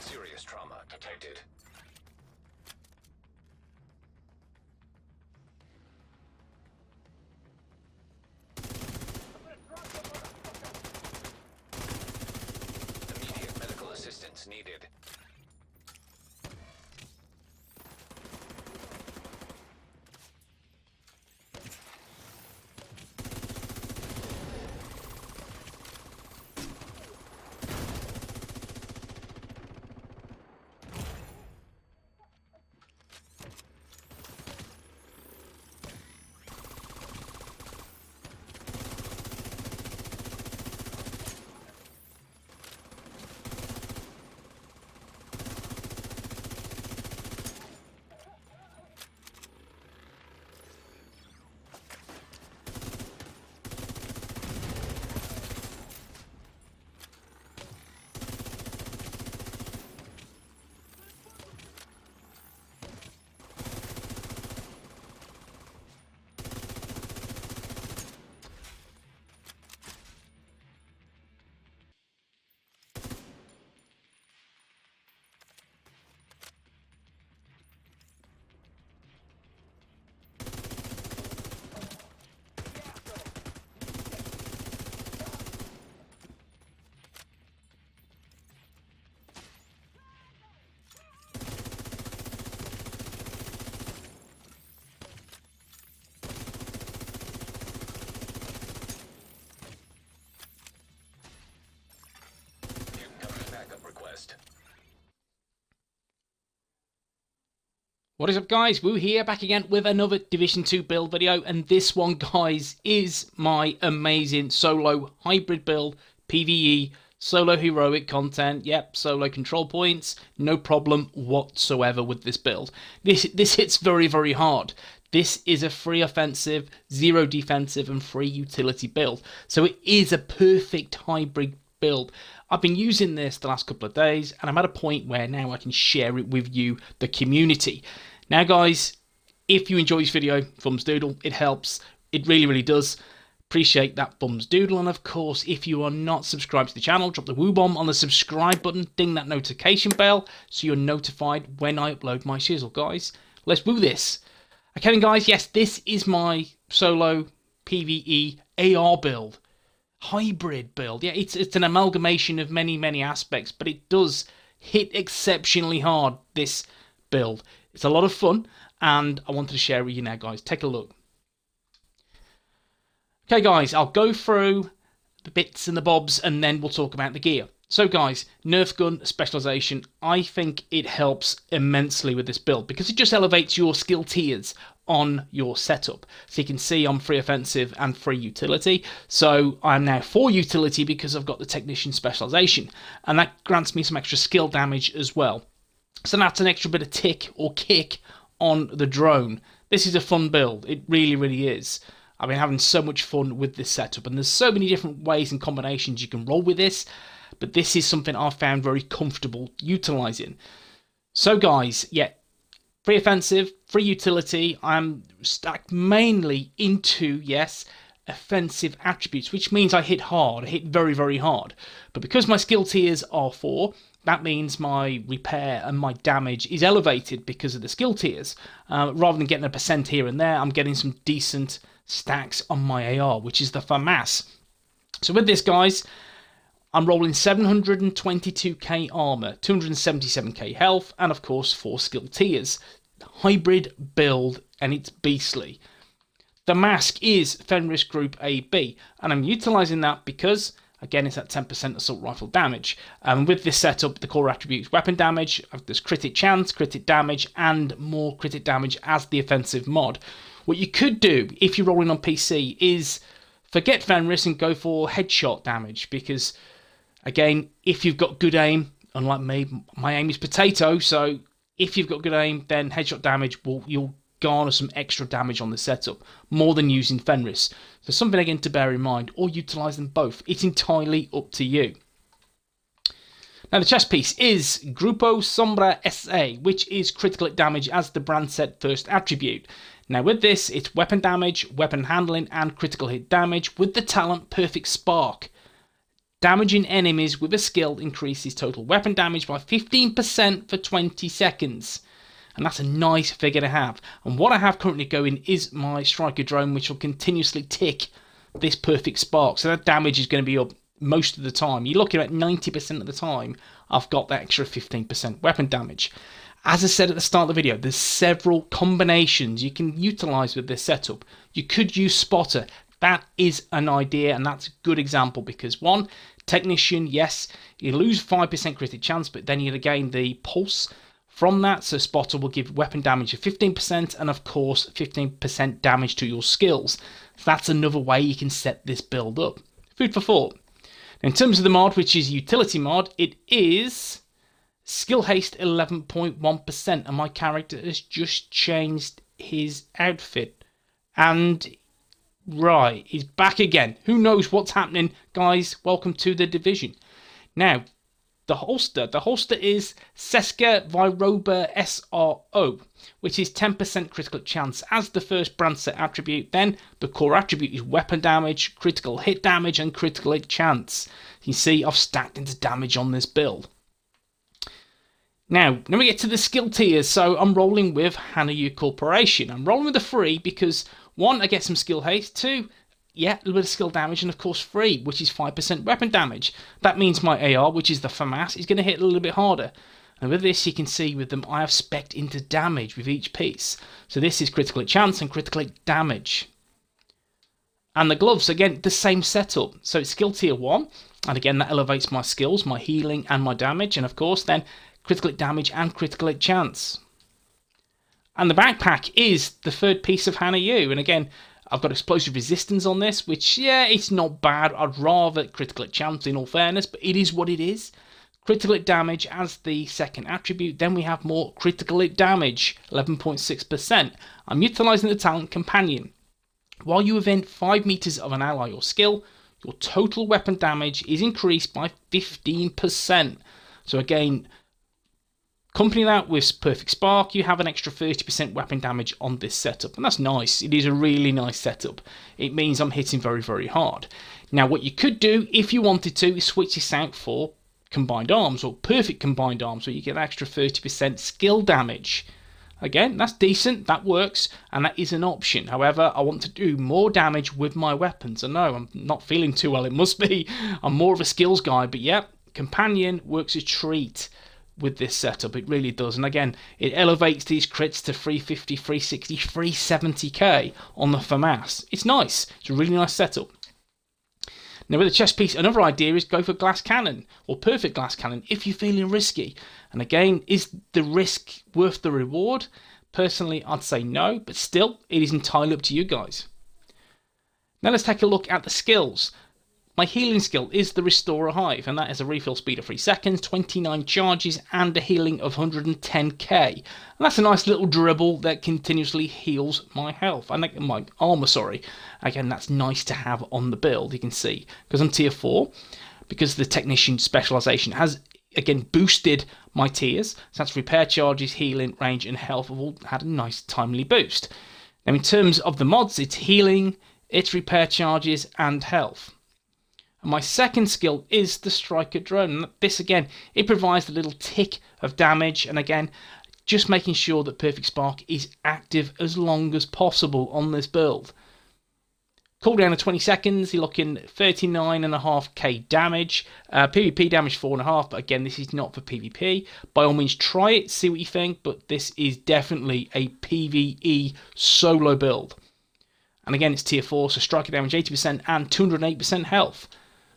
Serious trauma detected. Immediate medical assistance needed. What is up guys, WOOO here, back again with another Division 2 build video, and this one guys is my amazing solo hybrid build, PVE, solo heroic content, yep, solo control points, no problem whatsoever with this build. This hits very, very hard. This is a free offensive, zero defensive and free utility build, so it is a perfect hybrid build. I've been using this the last couple of days and I'm at a point where now I can share it with you, the community. Now guys, if you enjoy this video, thumbs doodle, it helps, it really, really does. Appreciate that thumbs doodle, and of course, if you are not subscribed to the channel, drop the woo bomb on the subscribe button, ding that notification bell so you're notified when I upload my shizzle, guys. Let's woo this. Okay guys, yes, this is my solo PvE AR build. Hybrid build. Yeah, it's an amalgamation of many aspects, but it does hit exceptionally hard, this build. It's a lot of fun, and I wanted to share it with you now, guys. Take a look. Okay, guys, I'll go through the bits and the bobs, and then we'll talk about the gear. So, guys, Nerf gun specialization, I think it helps immensely with this build because it just elevates your skill tiers on your setup. So you can see I'm free offensive and free utility. So I'm now 4 utility because I've got the technician specialization, and that grants me some extra skill damage as well. So that's an extra bit of tick or kick on the drone. This is a fun build. It really, really is. I've been having so much fun with this setup, and there's so many different ways and combinations you can roll with this, but this is something I've found very comfortable utilizing. So guys, yeah, free offensive, free utility. I'm stacked mainly into, yes, offensive attributes, which means I hit hard. I hit very, very hard. But because my skill tiers are 4, that means my repair and my damage is elevated because of the skill tiers. Rather than getting a % here and there, I'm getting some decent stacks on my AR, which is the Famas. So with this, guys, I'm rolling 722k armor, 277k health, and of course 4 skill tiers. Hybrid build, and it's beastly. The mask is Fenris Group AB, and I'm utilizing that because, again, it's at 10% assault rifle damage. With this setup, the core attributes weapon damage, there's critic chance, critic damage, and more critic damage as the offensive mod. What you could do, if you're rolling on PC, is forget Fenris and go for headshot damage, because, again, if you've got good aim, unlike me, my aim is potato, so if you've got good aim, then headshot damage, you'll garner some extra damage on the setup, more than using Fenris. So something again to bear in mind, or utilise them both. It's entirely up to you. Now the chest piece is Grupo Sombra SA, which is critical hit damage as the brand set first attribute. Now with this, it's weapon damage, weapon handling, and critical hit damage with the talent Perfect Spark. Damaging enemies with a skill increases total weapon damage by 15% for 20 seconds. And that's a nice figure to have. And what I have currently going is my striker drone, which will continuously tick this Perfect Spark. So that damage is going to be up most of the time. You're looking at 90% of the time I've got that extra 15% weapon damage. As I said at the start of the video, there's several combinations you can utilize with this setup. You could use Spotter. That is an idea, and that's a good example because one, Technician, yes, you lose 5% critic chance, but then you gain the pulse from that, so Spotter will give weapon damage of 15% and of course 15% damage to your skills. So that's another way you can set this build up. Food for thought. In terms of the mod, which is utility mod, it is skill haste 11.1%, and my character has just changed his outfit. And right, he's back again. Who knows what's happening, guys? Welcome to the division. Now, the holster is Seska Viroba SRO, which is 10% critical chance as the first brand set attribute. Then the core attribute is weapon damage, critical hit damage, and critical hit chance. You see, I've stacked into damage on this build. Now, we get to the skill tiers. So I'm rolling with HIVE Corporation. I'm rolling with the 3 because 1, I get some skill haste. 2, yeah, a little bit of skill damage, and of course 3, which is 5% weapon damage. That means my AR, which is the Famas, is going to hit a little bit harder. And with this, you can see with them, I have specced into damage with each piece. So this is critical hit chance and critical hit damage. And the gloves, again, the same setup. So it's skill tier 1, and again, that elevates my skills, my healing, and my damage. And of course, then critical hit damage and critical hit chance. And the backpack is the 3rd piece of HIVE, and again, I've got explosive resistance on this, which, yeah, it's not bad. I'd rather critical hit chance in all fairness, but it is what it is. Critical hit damage as the 2nd attribute. Then we have more critical hit damage, 11.6%. I'm utilising the talent Companion. While you within 5 meters of an ally or skill, your total weapon damage is increased by 15%. So again, accompany that with Perfect Spark, you have an extra 30% weapon damage on this setup, and that's nice. It is a really nice setup. It means I'm hitting very, very hard. Now, what you could do, if you wanted to, is switch this out for Combined Arms, or Perfect Combined Arms, where you get an extra 30% skill damage. Again, that's decent, that works, and that is an option. However, I want to do more damage with my weapons. I know, I'm not feeling too well, it must be. I'm more of a skills guy, but yeah, Companion works a treat with this setup. It really does. And again, it elevates these crits to 350, 360, 370k on the Famas. It's nice. It's a really nice setup. Now with the chest piece, another idea is go for glass cannon or perfect glass cannon if you're feeling risky. And again, is the risk worth the reward? Personally, I'd say no, but still, it is entirely up to you guys. Now let's take a look at the skills. My healing skill is the Restorer Hive, and that is a refill speed of 3 seconds, 29 charges, and a healing of 110k. And that's a nice little dribble that continuously heals my health, and my armor, sorry. Again, that's nice to have on the build, you can see. Because I'm tier 4, because the Technician specialization has, again, boosted my tiers. So that's repair charges, healing, range, and health have all had a nice timely boost. Now in terms of the mods, it's healing, it's repair charges, and health. My second skill is the Striker Drone. This again, it provides a little tick of damage, and again, just making sure that Perfect Spark is active as long as possible on this build. Cooldown of 20 seconds, you're looking 39.5k damage. PvP damage 4.5, but again, this is not for PvP. By all means, try it, see what you think, but this is definitely a PvE solo build. And again, it's tier 4, so striker damage 80% and 208% health.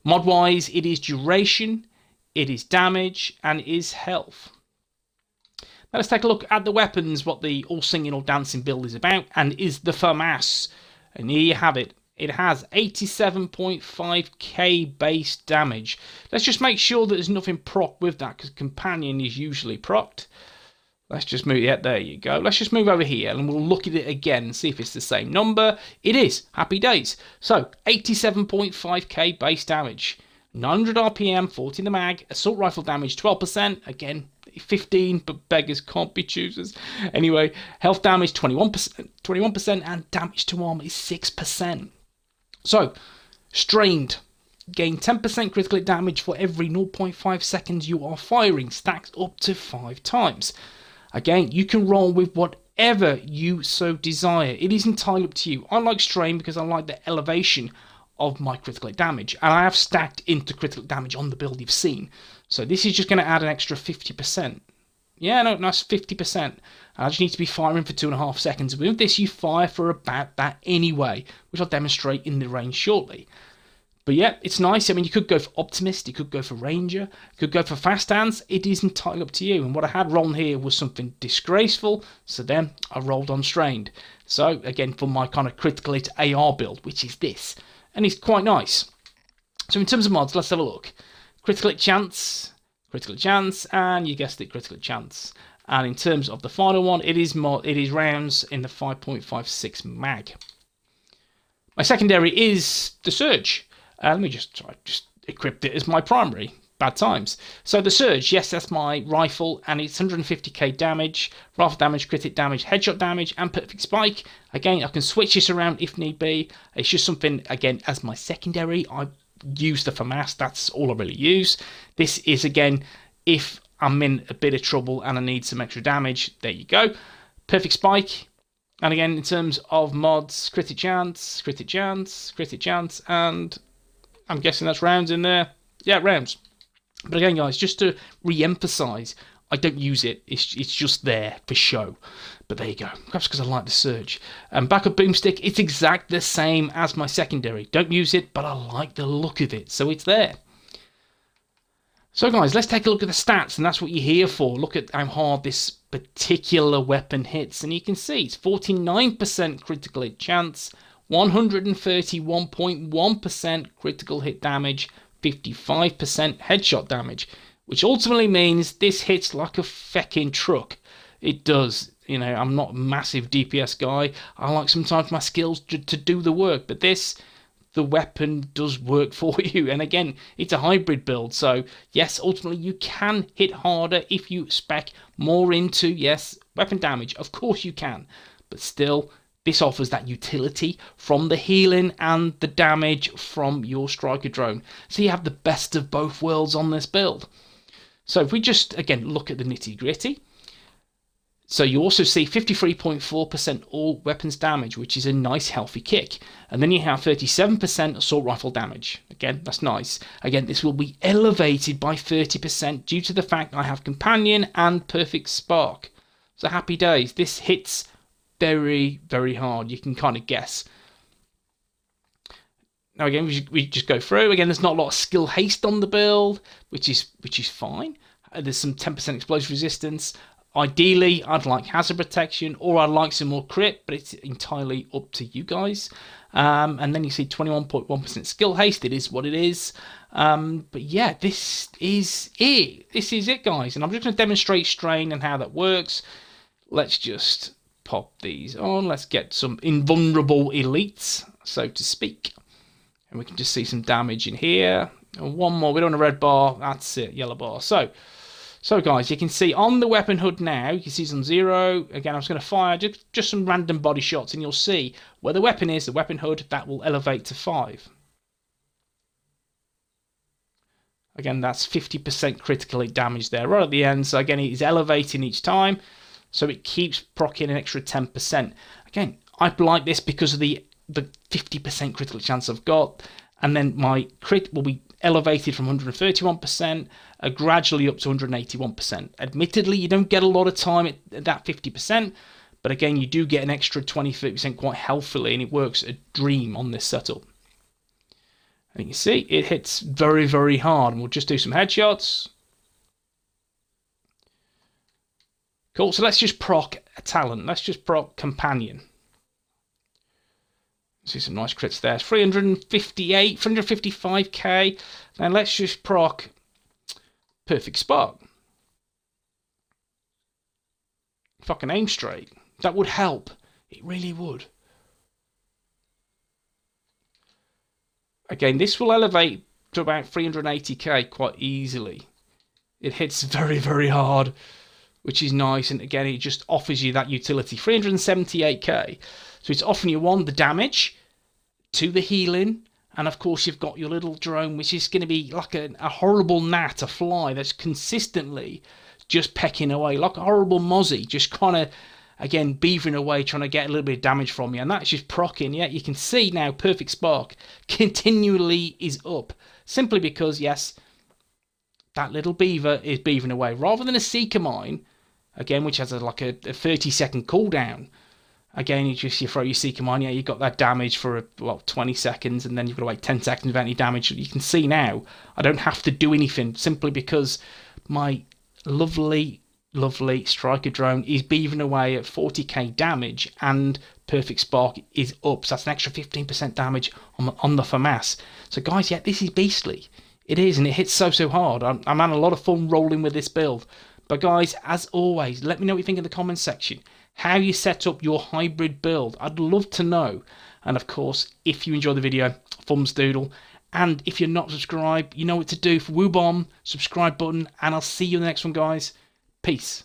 Mod-wise, it is duration, it is damage, and it is health. Now let's take a look at the weapons, what the all singing, all dancing build is about, and is the Famas. And here you have it. It has 87.5k base damage. Let's just make sure that there's nothing proc with that, because Companion is usually procced. Let's just move, yeah, there you go. Let's just move over here and we'll look at it again and see if it's the same number. It is. Happy days. So, 87.5k base damage. 900 RPM, 40 in the mag, assault rifle damage 12%, again 15, but beggars can't be choosers. Anyway, health damage 21%, and damage to armor is 6%. So, strained. Gain 10% critical hit damage for every 0.5 seconds you are firing, stacks up to 5 times. Again, you can roll with whatever you so desire. It is entirely up to you. I like strain because I like the elevation of my critical hit damage, and I have stacked into critical damage on the build you've seen. So this is just going to add an extra 50%. Yeah, no, that's 50%. I just need to be firing for 2.5 seconds. With this, you fire for about that anyway, which I'll demonstrate in the range shortly. But yeah, it's nice. I mean, you could go for Optimist, you could go for Ranger, you could go for Fast Hands. It is entirely up to you. And what I had rolling here was something disgraceful, so then I rolled on Strained. So again, for my kind of critical hit AR build, which is this. And it's quite nice. So in terms of mods, let's have a look. Critical hit chance, and you guessed it, critical hit chance. And in terms of the final one, it is rounds in the 5.56 mag. My secondary is the Surge. Let me just equip it as my primary. Bad times. So the Surge, yes, that's my rifle, and it's 150k damage, rifle damage, crit damage, headshot damage, and perfect spike. Again, I can switch this around if need be. It's just something, again, as my secondary, I use the Famas. That's all I really use. This is, again, if I'm in a bit of trouble and I need some extra damage, there you go. Perfect spike. And again, in terms of mods, crit chance, and I'm guessing that's rounds in there. Yeah, rounds. But again, guys, just to re-emphasise, I don't use it. It's just there for show. But there you go. Perhaps because I like the Surge. Backup boomstick, it's exactly the same as my secondary. Don't use it, but I like the look of it, so it's there. So guys, let's take a look at the stats, and that's what you're here for. Look at how hard this particular weapon hits, and you can see it's 49% critical hit chance, 131.1% critical hit damage, 55% headshot damage, which ultimately means this hits like a feckin' truck. It does. You know, I'm not a massive DPS guy. I like sometimes my skills to do the work, but this, the weapon does work for you. And again, it's a hybrid build, so yes, ultimately you can hit harder if you spec more into, yes, weapon damage. Of course you can, but still, this offers that utility from the healing and the damage from your striker drone. So you have the best of both worlds on this build. So if we just, again, look at the nitty gritty. So you also see 53.4% all weapons damage, which is a nice healthy kick. And then you have 37% assault rifle damage. Again, that's nice. Again, this will be elevated by 30% due to the fact I have companion and perfect spark. So happy days. This hits very, very hard. You can kind of guess. Now again, we just go through. Again, there's not a lot of skill haste on the build, which is fine. There's some 10% explosive resistance. Ideally, I'd like hazard protection, or I'd like some more crit, but it's entirely up to you guys. And then you see 21.1% skill haste. It is what it is. But yeah, this is it. This is it, guys. And I'm just going to demonstrate strain and how that works. Let's just pop these on. Let's get some invulnerable elites, so to speak. And we can just see some damage in here. And one more. We don't want a red bar. That's it. Yellow bar. So guys, you can see on the weapon hood now, you can see some 0. Again, I'm just going to fire just some random body shots, and you'll see where the weapon is, the weapon hood, that will elevate to 5. Again, that's 50% critical hit damage there right at the end. So again, it is elevating each time. So it keeps proccing an extra 10%. Again, I like this because of the 50% critical chance I've got. And then my crit will be elevated from 131% gradually up to 181%. Admittedly, you don't get a lot of time at that 50%. But again, you do get an extra 20-30% quite healthily. And it works a dream on this setup. And you can see it hits very, very hard. And we'll just do some headshots. Cool, so let's just proc a talent. Let's just proc companion. See some nice crits there. 355k. Now let's just proc perfect spark. If I can aim straight, that would help. It really would. Again, this will elevate to about 380k quite easily. It hits very, very hard, which is nice, and again, it just offers you that utility. 378k, so it's offering you, one, the damage, two, the healing, and of course you've got your little drone, which is going to be like a horrible gnat, a fly that's consistently just pecking away, like a horrible mozzie, just kind of, again, beavering away, trying to get a little bit of damage from you, and that's just proccing. Yeah, you can see now Perfect Spark continually is up, simply because, yes, that little beaver is beavering away, rather than a Seeker Mine, again, which has like a 30-second cooldown. Again, you throw your Seeker Mine, yeah, you got that damage for, 20 seconds, and then you've got to wait 10 seconds without any damage. You can see now, I don't have to do anything, simply because my lovely striker drone is beavering away at 40k damage, and Perfect Spark is up, so that's an extra 15% damage on the Famas. So guys, yeah, this is beastly. It is, and it hits so hard. I'm having a lot of fun rolling with this build. But guys, as always, let me know what you think in the comments section. How you set up your hybrid build. I'd love to know. And of course, if you enjoyed the video, thumbs doodle. And if you're not subscribed, you know what to do. For WOOO Bomb, subscribe button, and I'll see you in the next one, guys. Peace.